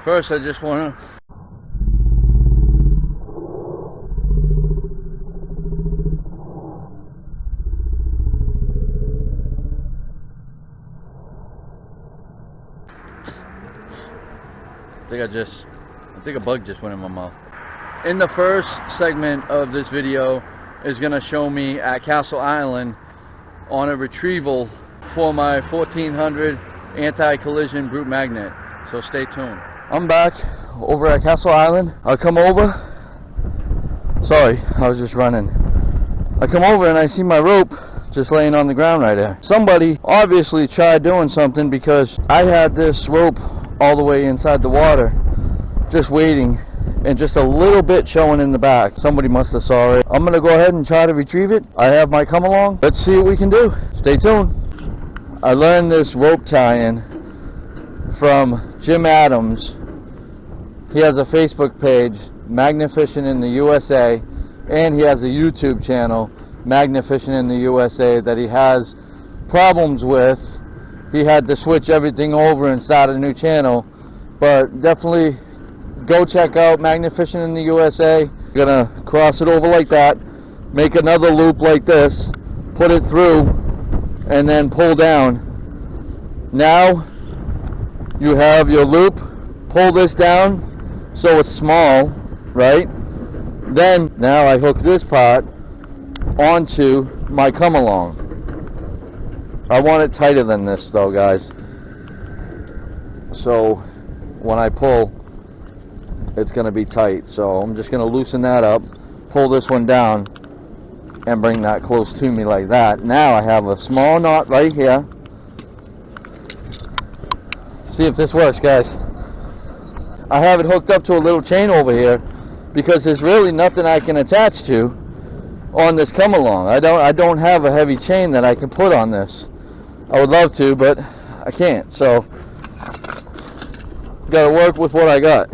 First, I just want to I think a bug just went in my mouth. In the first segment of this video is going to show me at Castle Island on a retrieval for my 1400 anti-collision brute magnet. So stay tuned. I'm back over at Castle Island. I'll come over. Sorry, I was just running. I come over and I see my rope just laying on the ground right there. Somebody obviously tried doing something, because I had this rope all the way inside the water, just waiting, and just a little bit showing in the back. Somebody must have saw it. I'm gonna go ahead and try to retrieve it. I have my come along. Let's see what we can do. Stay tuned. I learned this rope tie-in from Jim Adams. He has a Facebook page, Magnetfishing in the USA, and he has a YouTube channel, Magnetfishing in the USA, that he has problems with. He had to switch everything over and start a new channel, but definitely go check out Magnetfishing in the USA. You're gonna cross it over like that, make another loop like this, put it through, and then pull down. Now you have your loop. Pull this down so it's small, right? Then now I hook this part onto my come along. I want it tighter than this though, guys, so when I pull, it's going to be tight. So I'm just going to loosen that up, pull this one down, and bring that close to me like that. Now I have a small knot right here. See if this works, guys. I have it hooked up to a little chain over here, because there's really nothing I can attach to on this come along. I don't have a heavy chain that I can put on this. I would love to, but I can't. So gotta work with what I got.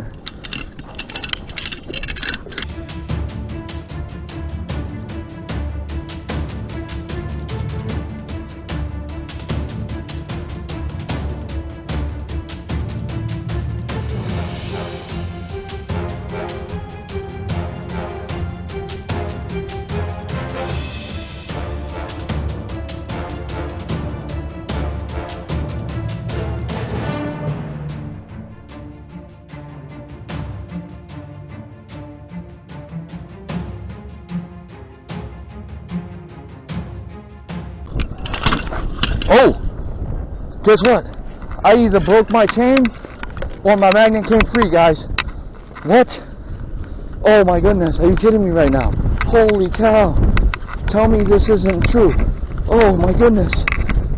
Oh, guess what? I either broke my chain or my magnet came free, guys. What? Oh my goodness, are you kidding me right now? Holy cow. Tell me this isn't true. Oh my goodness.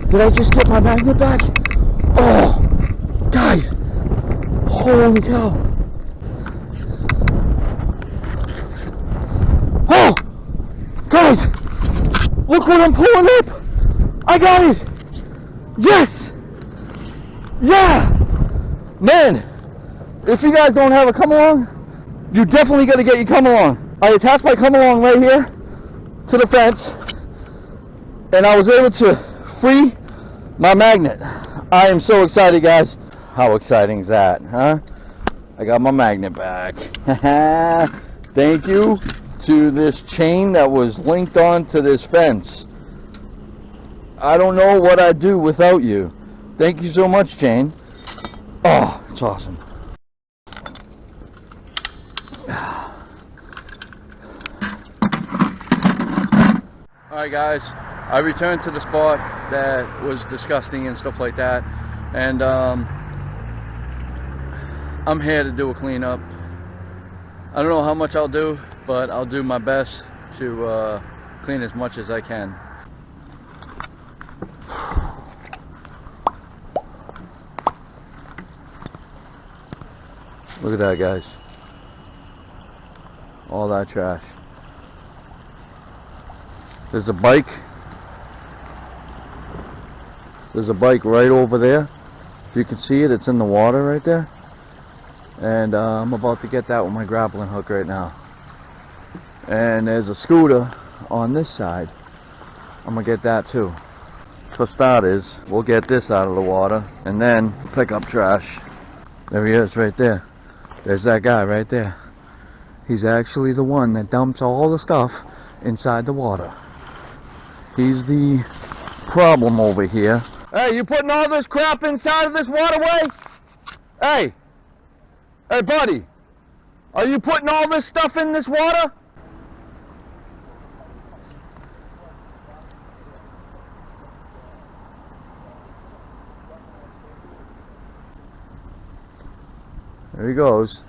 Did I just get my magnet back? Oh, guys. Holy cow. Oh, guys, look what I'm pulling up. I got it. Yes! Yeah! Man, if you guys don't have a come along, you definitely got to get your come along. I attached my come along right here to the fence, and I was able to free my magnet. I am so excited, guys. How exciting is that, huh? I got my magnet back. Thank you to this chain that was linked on to this fence. I don't know what I'd do without you. Thank you so much, chain. Oh, it's awesome. Alright guys, I returned to the spot that was disgusting and stuff like that, and I'm here to do a cleanup. I don't know how much I'll do, but I'll do my best to clean as much as I can. Look at that, guys. All that trash. There's a bike. There's a bike right over there. If you can see it, it's in the water right there. And I'm about to get that with my grappling hook right now. And there's a scooter on this side. I'm gonna get that too. For starters, we'll get this out of the water and then pick up trash. There he is right there. There's that guy right there. He's actually the one that dumps all the stuff inside the water. He's the problem over here. Hey, you putting all this crap inside of this waterway? Hey! Hey, buddy! Are you putting all this stuff in this water? There he goes.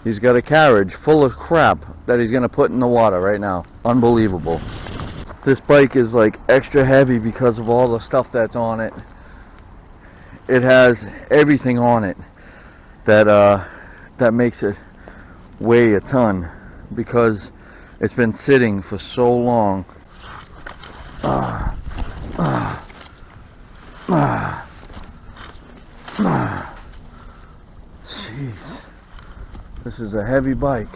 He's got a carriage full of crap that he's gonna put in the water right now. Unbelievable. This bike is like extra heavy because of all the stuff that's on it. It has everything on it that makes it weigh a ton because it's been sitting for so long. Jeez, this is a heavy bike.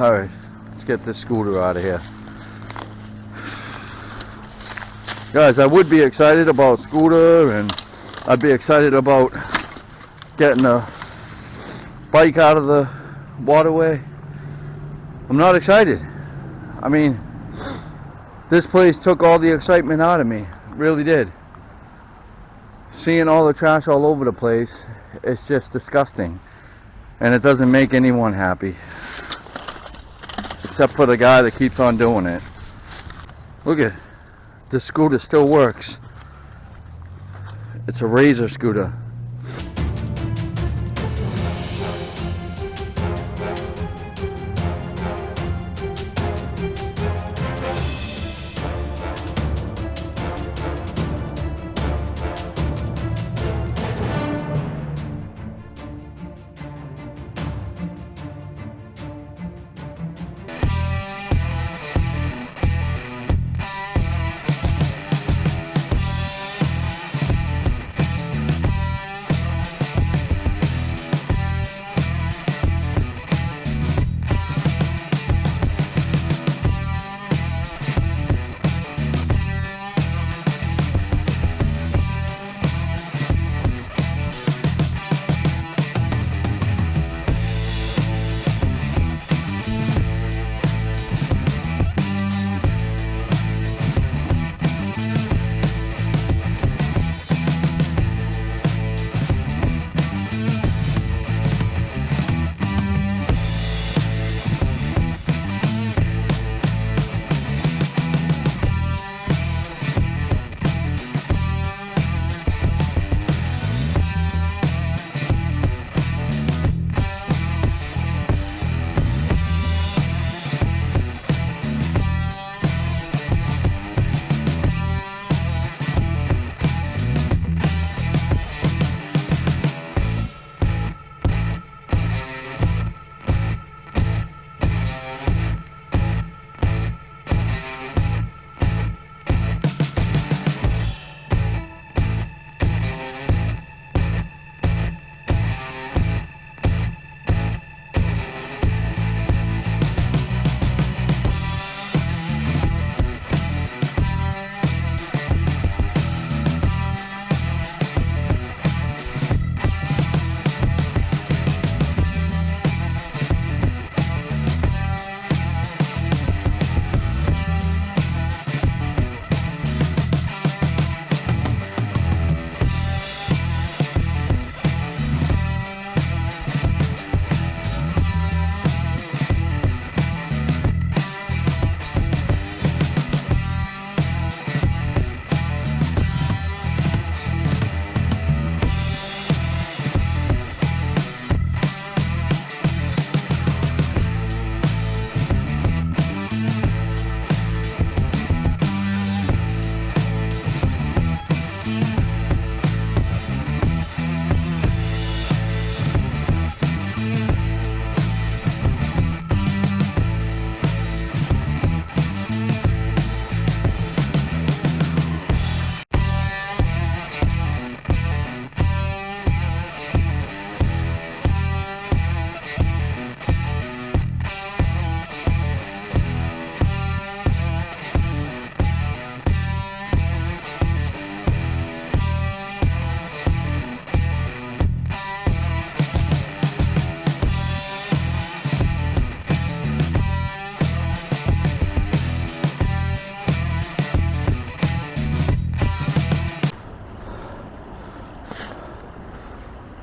Alright, let's get this scooter out of here. Guys, I would be excited about scooter and I'd be excited about getting a bike out of the waterway. I'm not excited. I mean, this place took all the excitement out of me. It really did. Seeing all the trash all over the place, it's just disgusting. And it doesn't make anyone happy. Except for the guy that keeps on doing it. Look at this scooter still works. It's a razor scooter.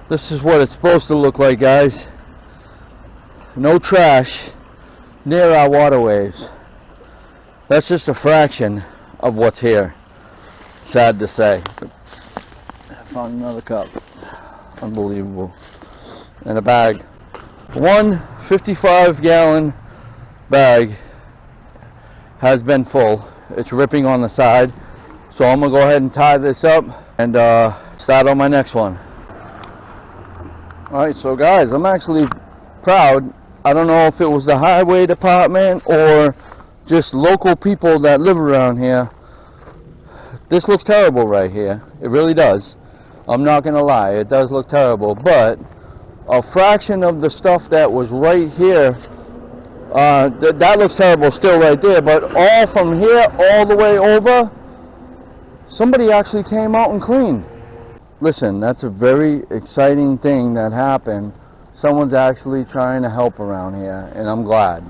This is what it's supposed to look like, guys. No trash near our waterways. That's just a fraction of what's here. Sad to say. I found another cup. Unbelievable. And a bag. One 55-gallon bag has been full. It's ripping on the side. So I'm gonna go ahead and tie this up and start on my next one. Alright, so guys, I'm actually proud. I don't know if it was the highway department or just local people that live around here. This looks terrible right here. It really does. I'm not gonna lie, it does look terrible, but a fraction of the stuff that was right here, that looks terrible still right there, but all from here all the way over, somebody actually came out and cleaned. Listen, that's a very exciting thing that happened. Someone's actually trying to help around here, and I'm glad.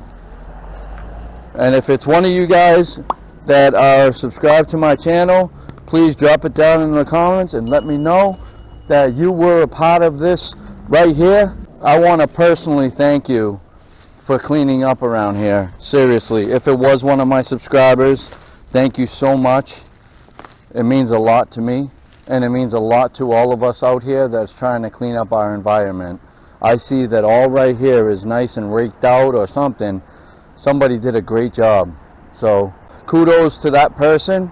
And if it's one of you guys that are subscribed to my channel, please drop it down in the comments and let me know that you were a part of this right here. I want to personally thank you for cleaning up around here. Seriously, if it was one of my subscribers, thank you so much. It means a lot to me, and it means a lot to all of us out here that's trying to clean up our environment. I see that all right here is nice and raked out or something. Somebody did a great job. So kudos to that person.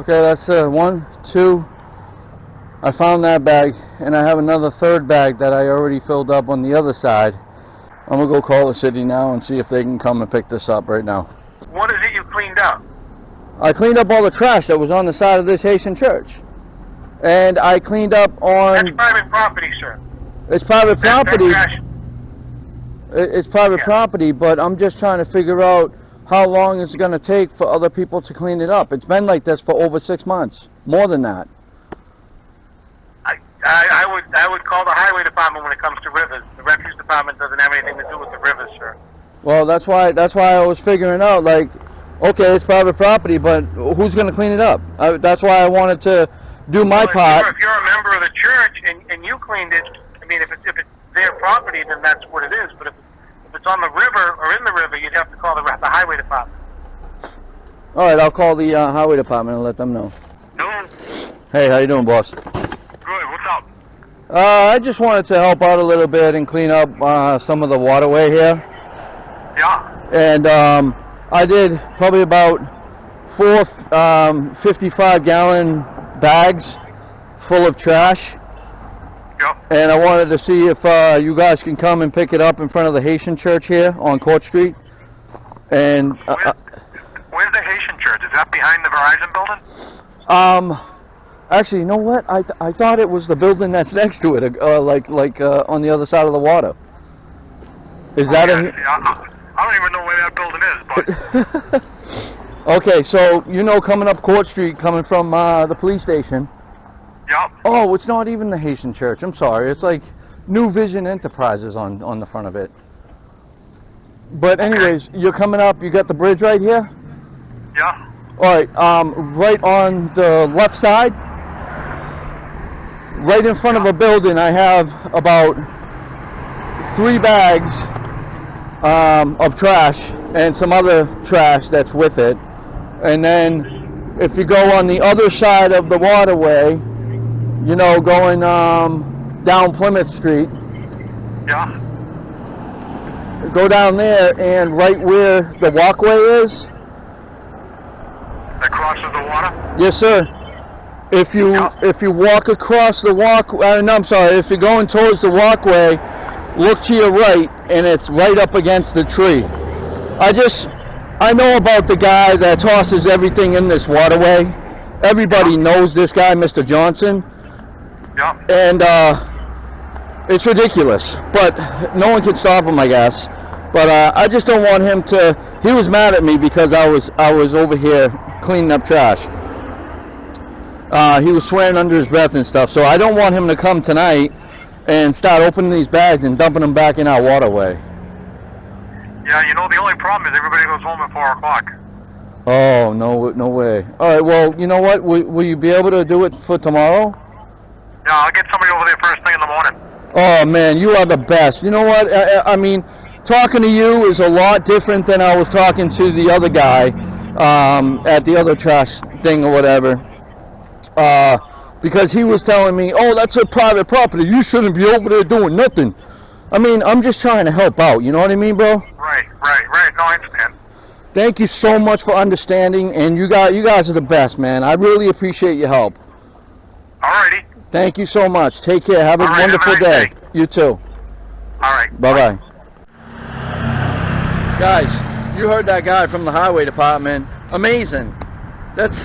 Okay, that's 1, 2. I found that bag, and I have another third bag that I already filled up on the other side. I'm gonna go call the city now and see if they can come and pick this up right now. What is it you cleaned up? I cleaned up all the trash that was on the side of this Haitian church. And I cleaned up on... That's private property, sir. It's private property. Trash. It's private property, but I'm just trying to figure out how long it's going to take for other people to clean it up. It's been like this for over 6 months. More than that. I would call the highway department when it comes to rivers. The refuse department doesn't have anything to do with the rivers, sir. Well, that's why I was figuring out, like, okay, it's private property, but who's going to clean it up? That's why I wanted to do my part. If you're a member of the church and you cleaned it, I mean, if it's their property, then that's what it is. But if it's on the river or in the river, you'd have to call the highway department. All right, I'll call the highway department and let them know. No. Hey, how you doing, boss? Good. What's up? I just wanted to help out a little bit and clean up some of the waterway here. Yeah. And I did probably about 4 55-gallon bags full of trash. Yep. And I wanted to see if you guys can come and pick it up in front of the Haitian church here on Court Street. And where's the Haitian church? Is that behind the Verizon building? Actually, you know what? I thought it was the building that's next to it, like on the other side of the water. Is that I don't even know where that building is, but okay, so coming up Court Street, coming from the police station. Yep. Oh, it's not even the Haitian church. I'm sorry. It's like New Vision Enterprises on the front of it. But anyways, you're coming up. You got the bridge right here. Yeah. All right. Right on the left side, right in front of a building, I have about 3 bags of trash and some other trash that's with it. And then if you go on the other side of the waterway, going down Plymouth Street. Yeah. Go down there, and right where the walkway is. That crosses the water? Yes, sir. If you walk across the walkway, no, I'm sorry. If you're going towards the walkway, look to your right, and it's right up against the tree. I know about the guy that tosses everything in this waterway. Everybody knows this guy, Mr. Johnson. Yeah. And it's ridiculous, but no one can stop him, I guess. But I just don't want him to. He was mad at me because I was over here cleaning up trash. He was swearing under his breath and stuff. So I don't want him to come tonight and start opening these bags and dumping them back in our waterway. Yeah, the only problem is everybody goes home at 4 o'clock. Oh, no way. All right, well, you know what? Will you be able to do it for tomorrow? Yeah, I'll get somebody over there first thing in the morning. Oh, man, you are the best. You know what? I mean, talking to you is a lot different than I was talking to the other guy at the other trash thing or whatever. Because he was telling me, oh, that's a private property. You shouldn't be over there doing nothing. I mean, I'm just trying to help out. You know what I mean, bro? Right. No, I understand. Thank you so much for understanding, and you guys are the best, man. I really appreciate your help. Alrighty. Thank you so much. Take care. Have a wonderful day. You too. Alright. Bye-bye. Guys, you heard that guy from the highway department. Amazing. That's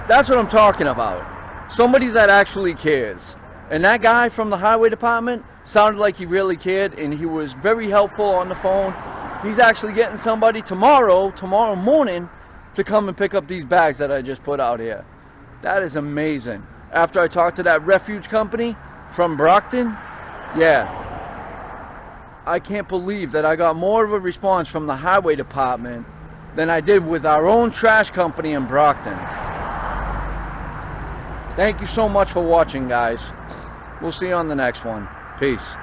what I'm talking about. Somebody that actually cares. And that guy from the highway department sounded like he really cared, and he was very helpful on the phone. He's actually getting somebody tomorrow morning to come and pick up these bags that I just put out here. That is amazing. After I talked to that refuge company from Brockton, yeah, I can't believe that I got more of a response from the highway department than I did with our own trash company in Brockton. Thank you so much for watching, guys. We'll see you on the next one. Peace.